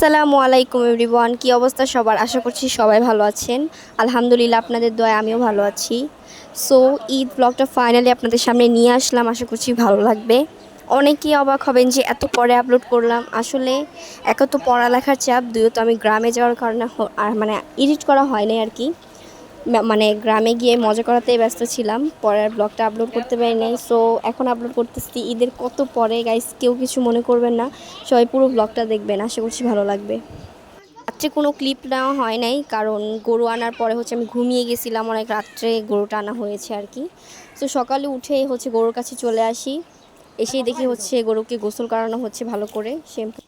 আসসালামু আলাইকুম এভরিওয়ান, কি অবস্থা সবার? আশা করছি সবাই ভালো আছেন। আলহামদুলিল্লাহ, আপনাদের দয়ায় আমিও ভালো আছি। সো ঈদ ব্লগটা ফাইনালি আপনাদের সামনে নিয়ে আসলাম, আশা করছি ভালো লাগবে। অনেকেই অবাক হবেন যে এত পরে আপলোড করলাম। আসলে এত তো পড়ালেখার চাপ, দুইও আমি গ্রামে যাওয়ার কারণে আর মানে এডিট করা হয় নাই আর কি। মানে গ্রামে গিয়ে মজা করাতেই ব্যস্ত ছিলাম, পরের ব্লগটা আপলোড করতে পারি নাই। সো এখন আপলোড করতেছি ঈদের কত পরে। গাইস, কেউ কিছু মনে করবেন না, সবাই পুরো ব্লগটা দেখবেন, আশা করছি ভালো লাগবে। রাত্রে কোনো ক্লিপ নেওয়া হয় নাই, কারণ গরু আনার পরে আমি ঘুমিয়ে গেছিলাম, অনেক রাত্রে গরুটা আনা হয়েছে আর কি। তো সকালে উঠেই গরুর কাছে চলে আসি, এসেই দেখি গরুকে গোসল করানো হচ্ছে ভালো করে, শ্যাম্পু।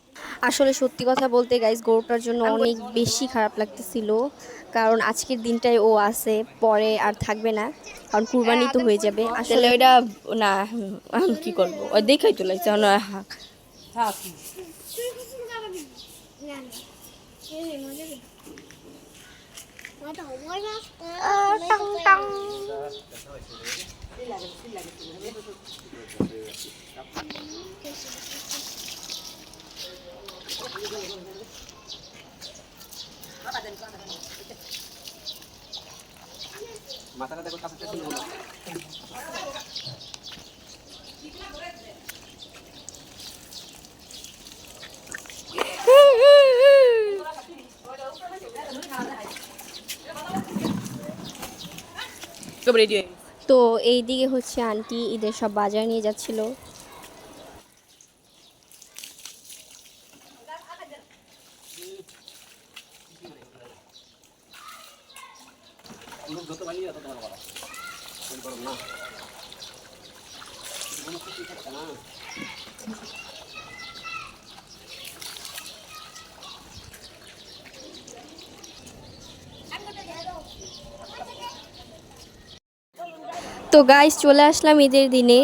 আসলে সত্যি কথা বলতে গাইস, গরুটার জন্য অনেক বেশি খারাপ লাগতেছিল, কারণ আজকের দিনটাই ও আছে, পরে আর থাকবে না, কারণ কুরবানি তো হয়ে যাবে। আসলে আসলে ওইটা না, আমি কি করবো, ওই দেখাই তো লাগছে মাথাটা দেখো কাছে শুনবো না। তো এই দিকে আন্টি ঈদের সব বাজার নিয়ে যাচ্ছিল। যত বানিয়ে তত তোমার বলা করো না, কোনো কিছু থাকে না। তো গাইস, চলে আসলাম ঈদের দিনে।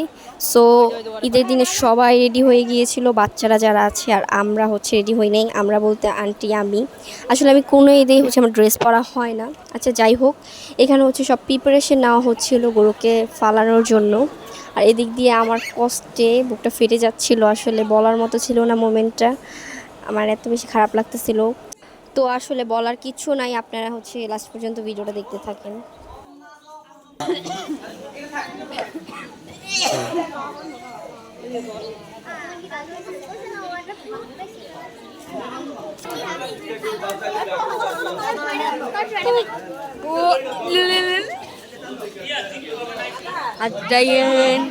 সো ঈদের দিনে সবাই রেডি হয়ে গিয়েছিল, বাচ্চারা যারা আছে, আর আমরা রেডি হই নাই। আমরা বলতে আন্টি, আমি আসলে আমি কোনো ঈদেই আমার ড্রেস পরা হয় না। আচ্ছা, যাই হোক, এখানে সব প্রিপারেশন নেওয়া হচ্ছিল গরুকে ফালানোর জন্য। আর এদিক দিয়ে আমার কষ্টে বুকটা ফেটে যাচ্ছিল, আসলে বলার মতো ছিল না মোমেন্টটা, আমার এত বেশি খারাপ লাগতেছিল। তো আসলে বলার কিছু নাই, আপনারা লাস্ট পর্যন্ত ভিডিওটা দেখতে থাকেন। Adrian.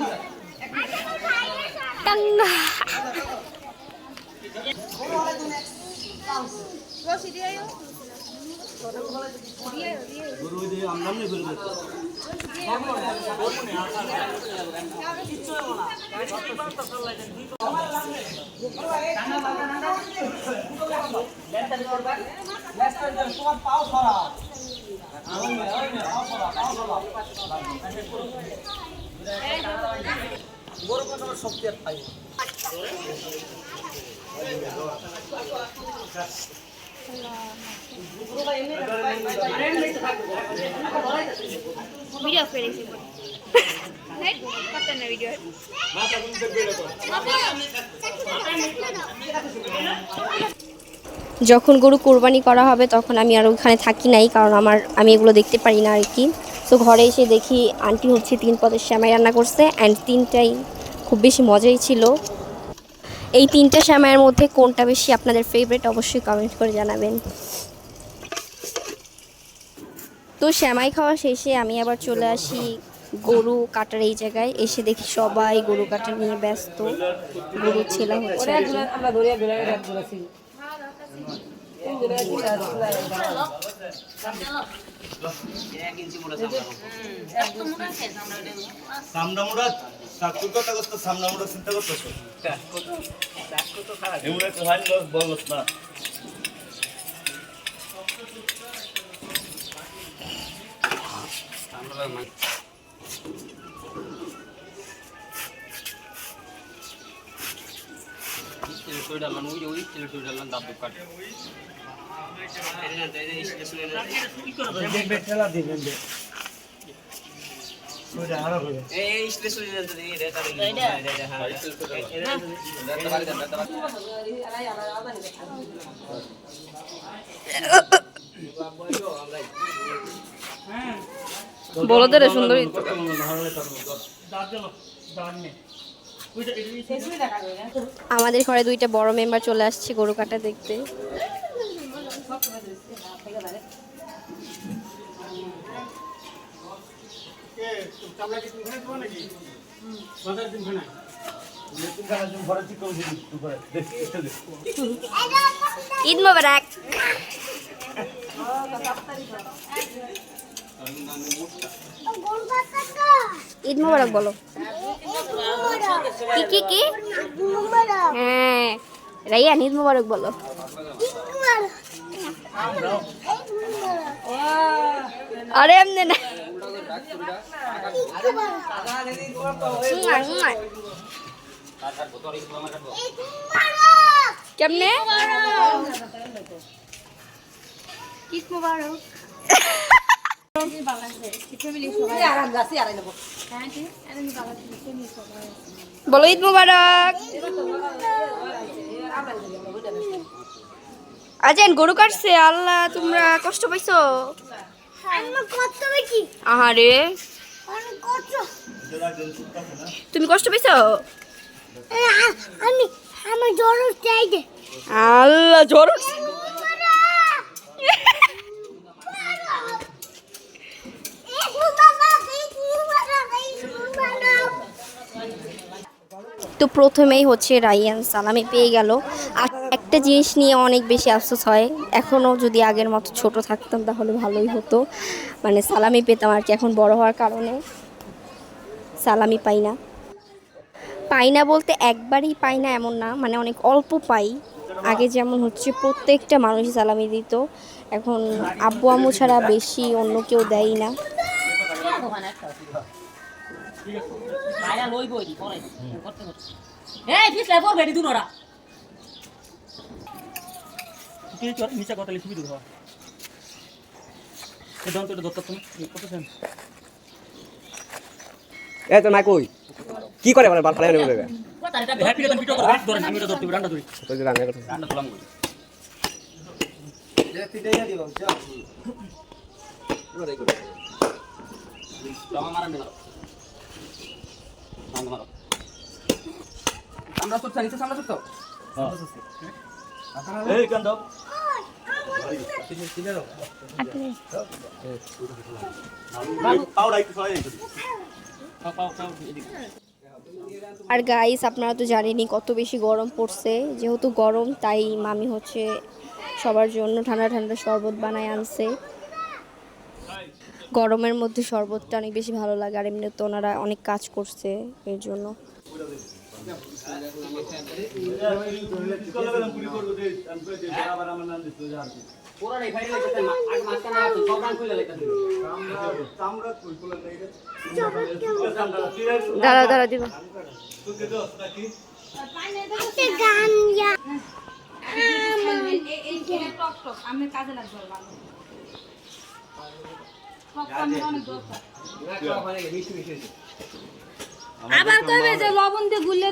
শক্তি আর পাই ভিডিও করেছি রাইট কত না ভিডিও যখন গরু কোরবানি করা হবে তখন আমি আর ওখানে থাকি নাই, কারণ আমি এগুলো দেখতে পারি না আর কি। তো ঘরে এসে দেখি আন্টি 3 পদের সেমাই রান্না করছে, অ্যান্ড 3টাই খুব বেশি মজাই ছিল। এই 3টা সেমাইয়ের মধ্যে কোনটা বেশি আপনাদের ফেভারিট অবশ্যই কমেন্ট করে জানাবেন। তো সেমাই খাওয়া শেষে আমি আবার চলে আসি গরু কাটার এই জায়গায়। এসে দেখি সবাই গরু কাটা নিয়ে ব্যস্ত, গরু ছেলা হচ্ছে আর কি। সামনা মুরাদ চাকুর কথা কষ্ট সামনা মুরাদ চিন্তা করতেছ এমন একটা ভাই লোক বলছ না এই স্ট্রেস হয়ে যাচ্ছে এই এটা হ্যাঁ এটা বাড়ি দেন এটা বাড়ি বলদের সুন্দরী আমাদের ঘরে 2টা বড় মেম্বার চলে আসছে গরু কাটা দেখতে। ঈদ মোবারক। ঈদ মোবারক বলো। কি কি কি? হ্যাঁ রাইয়ান ঈদ মোবারক বলো। আরে এমনি না। কেমনে? ঈদ মোবারক। বলো ঈদ মোবারক। আজান গরু কাটছে, আল্লাহ তোমরা কষ্ট পাইছো? আহারে তুমি কষ্ট পাইছো? আমার জ্বর চাই দে আল্লাহ জ্বর তো প্রথমেই হচ্ছে রাইয়ান সালামি পেয়ে গেল। আর একটা জিনিস নিয়ে অনেক বেশি আফসোস হয়, এখনও যদি আগের মতো ছোট থাকতাম তাহলে ভালোই হতো, মানে সালামি পেতাম আর কি। এখন বড় হওয়ার কারণে সালামি পাই না। পাই না বলতে একবারই পাই না এমন না, মানে অনেক অল্প পাই। আগে যেমন হচ্ছে প্রত্যেকটা মানুষ সালামি দিত, এখন আব্বু আম্মু ছাড়া বেশি অন্য কেউ দেয় না। এই তো নাই কই কি করে মানে বাল ফালাই নেবে তো যে রান্না করতে রান্না তোলাম কই যে তিটাইয়া দিও যাও এবার এই করে রামা মারা নিলাম মারো মারো আমরা তো চাইতে সামনে তো হ্যাঁ এই কান দাও আর গাইস আপনারা তো জানেনই কত বেশি গরম পড়ছে। যেহেতু গরম তাই মামি হচ্ছে সবার জন্য ঠান্ডা ঠান্ডা শরবত বানায় আনছে। গরমের মধ্যে শরবতটা অনেক বেশি ভালো লাগে, আর এমনি তো ওনারা অনেক কাজ করছে এর জন্য। দাঁড়া দাঁড়া দিব আবার কবে যে লবণ দিয়ে গুলে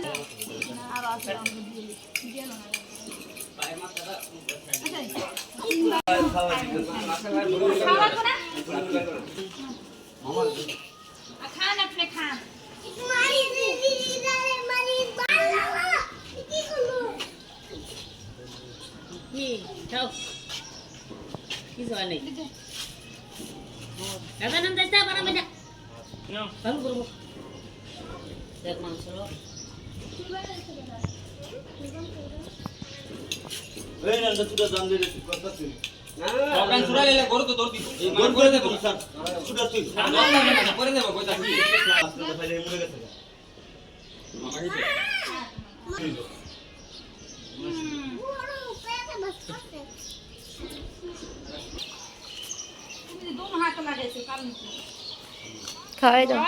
খান আপনি খান প্রোগ্রাম শুরু হলে গরু তো দৌড় দিই এই মান করে দেব স্যার শুরু তুই না করে দেব কইতা তুই আসলে ফাইলে মরে গেছে খাওয়াই দাও।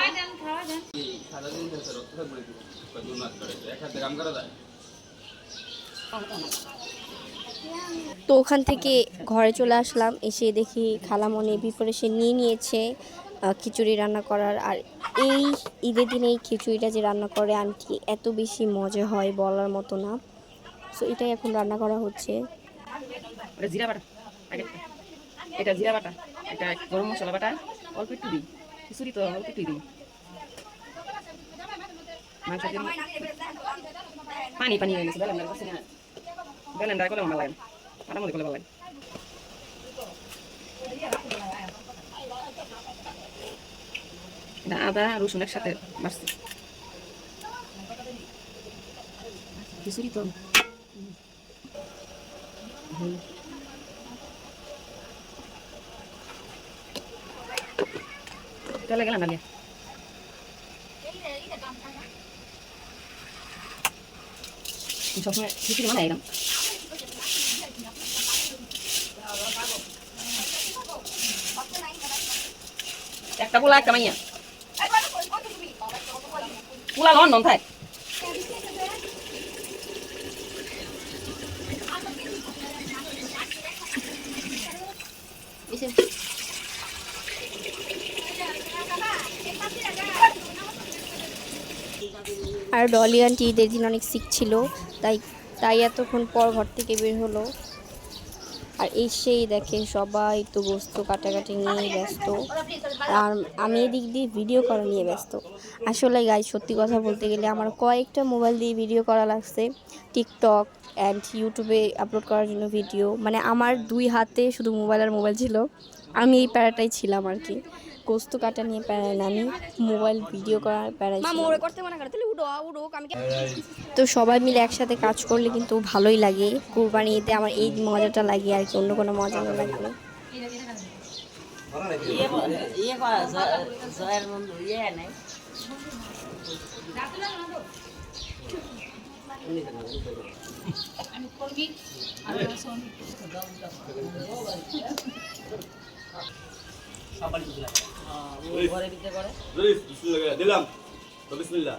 সারা দিন ধরে রক্ত বলে দিই কত মাস করে এক হাতে কাম করা যায়। তো ওখান থেকে ঘরে চলে আসলাম, এসে দেখি খালামণি প্রিপারেশন নিয়ে নিয়েছে খিচুড়ি রান্না করার। আর এই ঈদের দিনে এই খিচুড়িটা যে রান্না করে আন্টি এত বেশি মজা হয় বলার মতো না। সো এটাই এখন রান্না করা হচ্ছে। এটা জিরা বাটা আগেরটা, এটা জিরা বাটা, এটা গরম মশলা বাটা অল্প একটু দিই, খিচুড়ি তো অল্প একটু দিই। মাংস দিয়ে পানি পানি হয়ে গেছে, ব্লেন্ডার করছি না, ব্লেন্ডার করলে ভালো লাগে, পাটার মধ্যে করলে ভালো লাগে। এটা আদা রসুন একসাথে বাড়ছে, খিচুড়ি তো চলে গেলাম ডালিয়া। সবসময় খিচুড়ি বানাই এরকম, একটা পোলা একটা মাইয়া, পোলা লন্ডন থাকে। আর ডলি আন্টি ঈদের দিন অনেক সিক ছিল, তাই তাই এতক্ষণ পর ঘর থেকে বের হলো। আর এসেই দেখে সবাই তো গোস্ত কাটাকাটি নিয়ে ব্যস্ত, আর আমি এদিক দিয়ে ভিডিও করা নিয়ে ব্যস্ত। আসলে গাইজ সত্যি কথা বলতে গেলে আমার কয়েকটা মোবাইল দিয়ে ভিডিও করা লাগছে, টিকটক অ্যান্ড ইউটিউবে আপলোড করার জন্য ভিডিও। মানে আমার 2 হাতে শুধু মোবাইল আর মোবাইল ছিল, আমি এই প্যারাটাই ছিলাম আর কি। গোস্ত কাটা নিয়ে প্যারায় না, আমি মোবাইল ভিডিও করার প্যারাই ছিলাম। তো সবাই মিলে একসাথে কাজ করলে কিন্তু ভালোই লাগে। কুরবানি ঈদে আমার এই মজাটা লাগে আর কি, অন্য কোনো মজা না লাগবে। দিলাম তো বিসমিল্লাহ।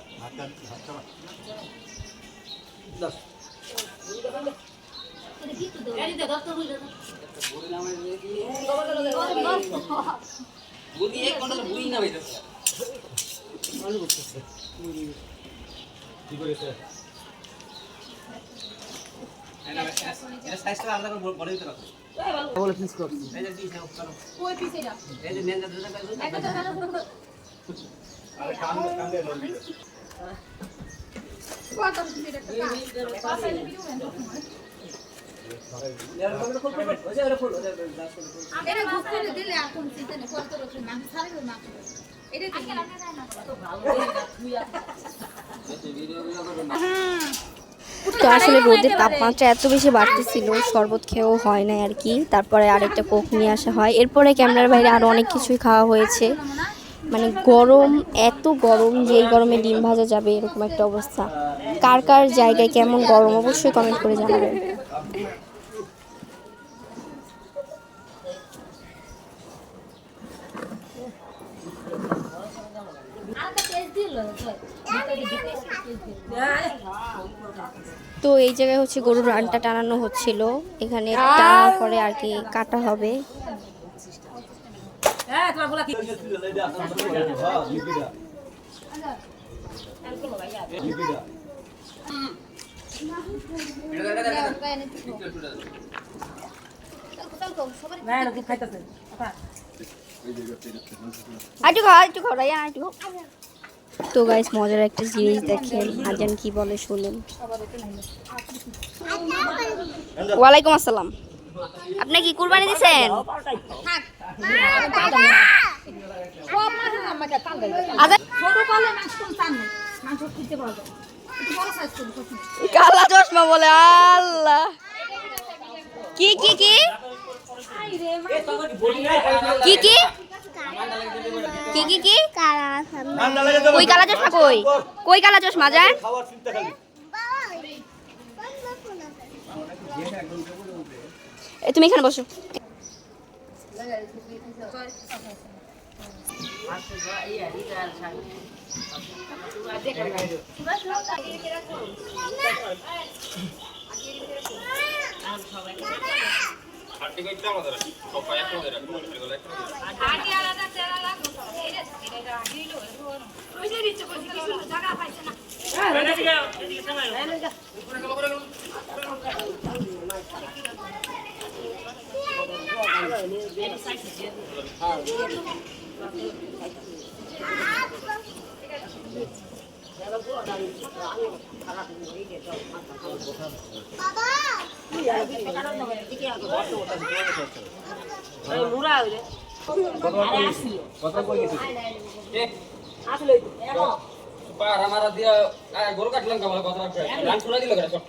কি করেছে সাইজটা আলাদা করে বলে দিতে রাখো, বলে পিস কর, এই যে দিস নাও করো, কই পিস এটা, এই যে নেনজা দুটো আরে কাম দে লই কত পিস এটা পাঁচ আইলে ভিডিও মেন এর পরে ফুল ফুল ওই যে ওরে ফুল ওরে এটা গুস্ত দিলে এখন সিজনে কত রকম নাম ছাড়িও না, এটা কি তো ভালো তুই আছে ভিডিওগুলো করব না। তো আসলে রোদের তাপমাত্রা এত বেশি বাড়তেছিল, শরবত খেয়েও হয় না আর কি। তারপরে আরেকটা কোক নিয়ে আসা হয়, এরপরে ক্যামেরার বাইরে আরও অনেক কিছুই খাওয়া হয়েছে। মানে গরম, এত গরম যে এই গরমে ডিম ভাজা যাবে এরকম একটা অবস্থা। কার কার জায়গায় কেমন গরম অবশ্যই কমেন্ট করে জানাবেন। তো এই জায়গায় হচ্ছে গরুর রানটা টানানো হচ্ছিল, এখানে টানার পরে আর কি কাটা হবে। তো গাইস মজার একটা জিনিস দেখেন, আজান কি বলে শুনুন। ওয়ালাইকুম আসসালাম, আপনি কি কুরবানি দিছেন? কালা চশমা বলে আল্লাহ, কি কি কি কি কি কি কি কি কই কালা চশমা, কই কই কালা চশমা যায়? তুমি এখানে বসো। আটি কইতে আমাদের সবাই একসাথে রাখবো এগুলো একসাথে আগে আলাদা তেরা লাগলো এটা আগে হইলো ওই যে নিচে বসে কিছু জায়গা পাইছে না পার আমারা দিয়া গরু কাটলাম কামাল কথা রাখবে রান করে দিল করে সব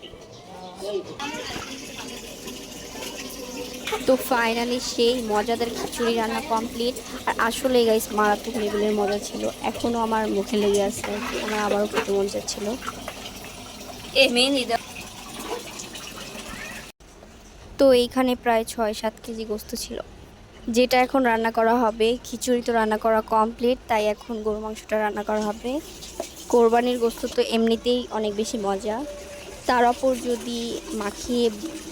তো ফাইনালি সেই মজাদার খিচুড়ি রান্না কমপ্লিট। আর আসলে গাইস মারাত্মক লেভেলের মজা ছিল, এখনও আমার মুখে লেগে আছে, আমার আবারও খেতে মন চাচ্ছিল। তো এইখানে প্রায় 6-7 কেজি গোস্ত ছিল, যেটা এখন রান্না করা হবে। খিচুড়ি তো রান্না করা কমপ্লিট, তাই এখন গরু মাংসটা রান্না করা হবে। কোরবানির গোস্ত তো এমনিতেই অনেক বেশি মজা, তার ওপর যদি মাখিয়ে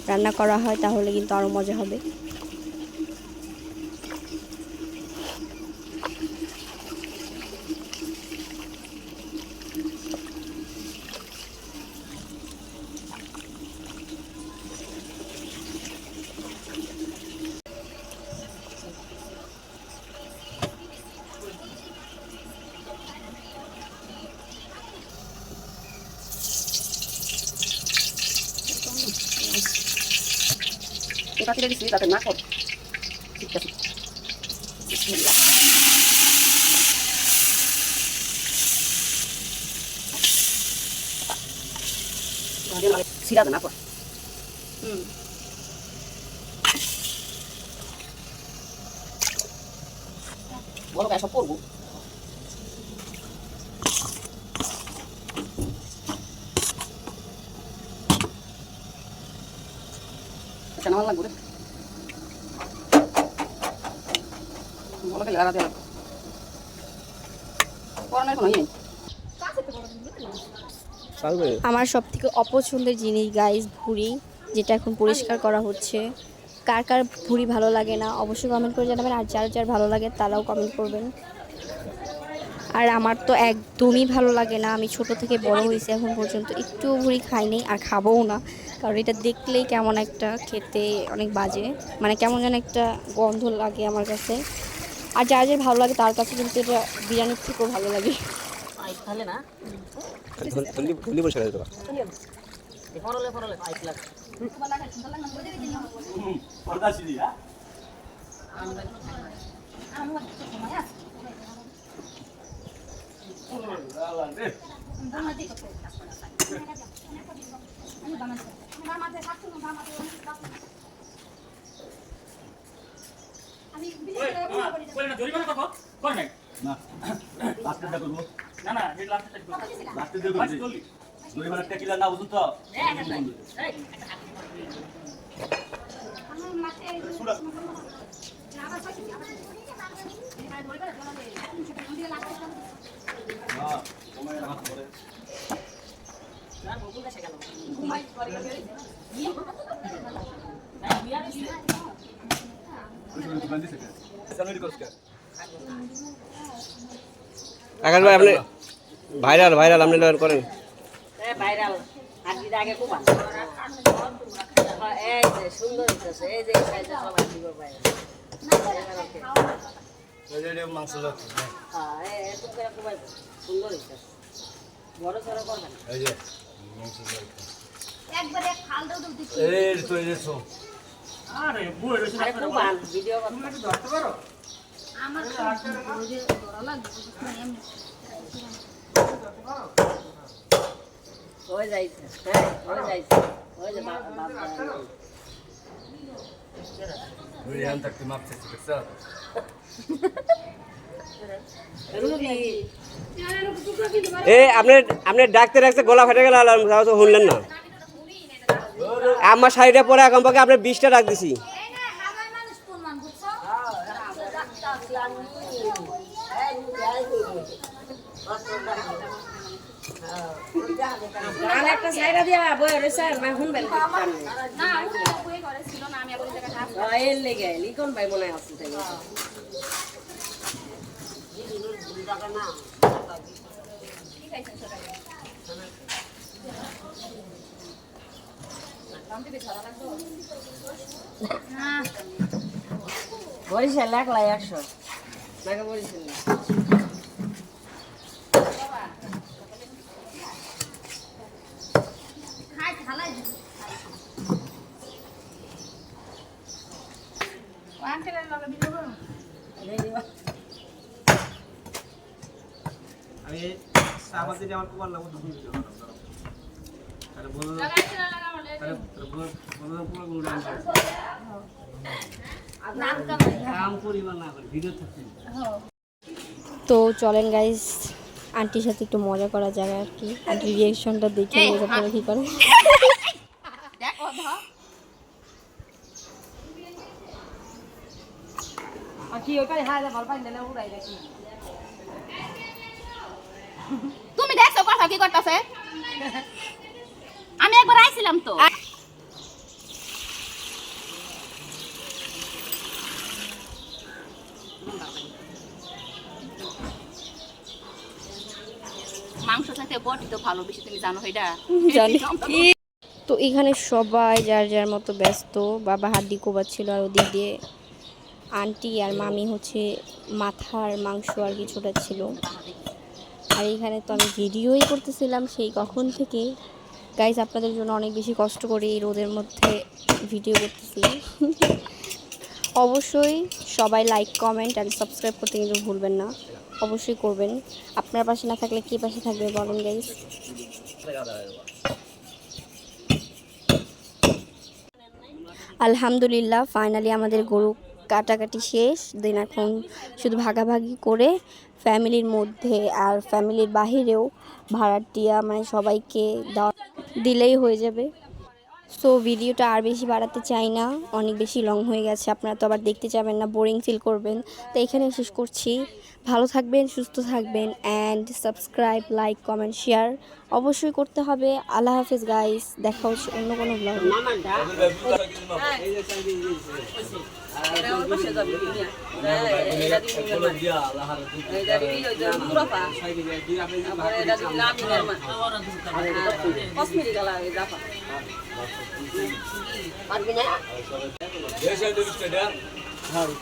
রান্না করা হয় তাহলে কিন্তু আরও মজা হবে। এটা থেকে দিছি যাতে না কর ঠিক আছে সিরা না কর বড় কাজ সব করবো কেন ভালো লাগবে বলো খেলে লাগাতে হবে করোনার কোনো নেই আমার সব থেকে অপছন্দের জিনিস গাইস ভুঁড়ি, যেটা এখন পরিষ্কার করা হচ্ছে। কার কার ভুঁড়ি ভালো লাগে না অবশ্যই কমেন্ট করে জানাবেন, আর যার যার ভালো লাগে তারাও কমেন্ট করবেন। আর আমার তো একদমই ভালো লাগে না, আমি ছোট থেকে বড় হয়েছি এখন পর্যন্ত একটু ভুঁড়ি খাইনি আর খাবোও না, কারণ এটা দেখলেই কেমন একটা খেতে অনেক বাজে, মানে কেমন যেন একটা গন্ধ লাগে আমার কাছে। আর যার যার ভালো লাগে তার কাছে কিন্তু এটা বিরিয়ানির থেকেও ভালো লাগে। তাহলে না ধন্যবাদ বসে দাও ফরলে ফরলে পাইপ লাগে পর্দা সিঁড়ি হ্যাঁ না লাস্টটা করব না না এই লাস্টটা করব লাস্টটা করব জরিমানা টেকিলা না বুঝুন তো আকাশ ভাই আপনি ভাইরাল ভাইরাল আপনি করেন ভাইরাল আর দিদা আগে খুব ভালো এই যে সুন্দর হইছে এই যে সাইজে সবাই দিব ভাইরাল মাংস লাগছে হ্যাঁ এই তো করে খুব সুন্দর হইছে বড় সরো করবেন এই যে মাংস একবারে খাল দাও দিতে এই তো এই তো আরে বুড়ো রইছে আরে খুব ভালো ভিডিও তুমি কি ধরতে পারো আমার যে ধরা লাগবে হয়ে যাইছে হ্যাঁ হয়ে যাইছে হয়ে যা বাবা বিরিয়ানি থাকতে মাপছে দেখছো এ আপনি ডাকতে ডাকতে গলা ফেটে গেল আর শুনলেন না। আমার শাড়িটা পরে এখন পাকে আপনার 20টা ডাক দিছি। এই না হাওয়াই মানুষ কোন মান বুঝছো গান একটা সাইডা দিয়া বই রইছে আর মাই শুনবেন না আমি বই করে ছিল না আমি আবার জায়গা হাত এর লেগে লিখন ভাই মনে আছে তাই বরিশাল লাগলা 100 নাকি বরিশাল খাই খালাই আঙ্কেলের লগে ভিডিও করো আমি সাবাতে যেমন কুমার লাগো দুটো ভিডিও আরে বলো লাগাইছে না লাগা বলে আরে বলো পুরো গুলো নাম কামাই কাম পরিমাণ না করে ভিডিও থাকতে তো চলেন গাইস আন্টির সাথে একটু মজা করা যায় আর কি আন্টির রিয়াকশনটা দেখে বোঝা পড়ে কি করে দেখো ধর কি ওইখানে হায় ভালো পাই না উড়াই দেখি তুমি দেখছো কথা কি করতেছে আমি একবার আইছিলাম তো মাংস চাইতে বটি তো ভালো বেশি তুমি জানো এটা জানি তো এখানে সবাই যার যার মতো ব্যস্ত বাবা হাড্ডি কোবাচ্ছিল আর ওদিক দিয়ে আন্টি আর মামি হচ্ছে মাথার মাংস আর কিছুটা ছিল আর এখানে তো আমি ভিডিওই করতেছিলাম সেই কখন থেকে গাইজ আপনাদের জন্য অনেক বেশি কষ্ট করে এই রোদের মধ্যে ভিডিও করতেছি অবশ্যই সবাই লাইক কমেন্ট আর সাবস্ক্রাইব করতে কিন্তু ভুলবেন না অবশ্যই করবেন আপনার পাশে না থাকলে কে পাশে থাকবে বলেন গাইজ আলহামদুলিল্লাহ ফাইনালি আমাদের গরু কাটাকাটি শেষ দেন এখন শুধু ভাগাভাগি করে ফ্যামিলির মধ্যে আর ফ্যামিলির বাহিরেও ভাড়াটিয়া মানে সবাইকে দেওয়া দিলেই হয়ে যাবে সো ভিডিওটা আর বেশি বাড়াতে চাই না অনেক বেশি লং হয়ে গেছে আপনারা তো আবার দেখতে যাবেন না বোরিং ফিল করবেন তো এখানে শেষ করছি ভালো থাকবেন সুস্থ থাকবেন and subscribe like comment share অবশ্যই করতে হবে আল্লাহ হাফেজ গাইস দেখা হচ্ছে অন্য কোনো ব্লগে পারবি না হ্যাঁ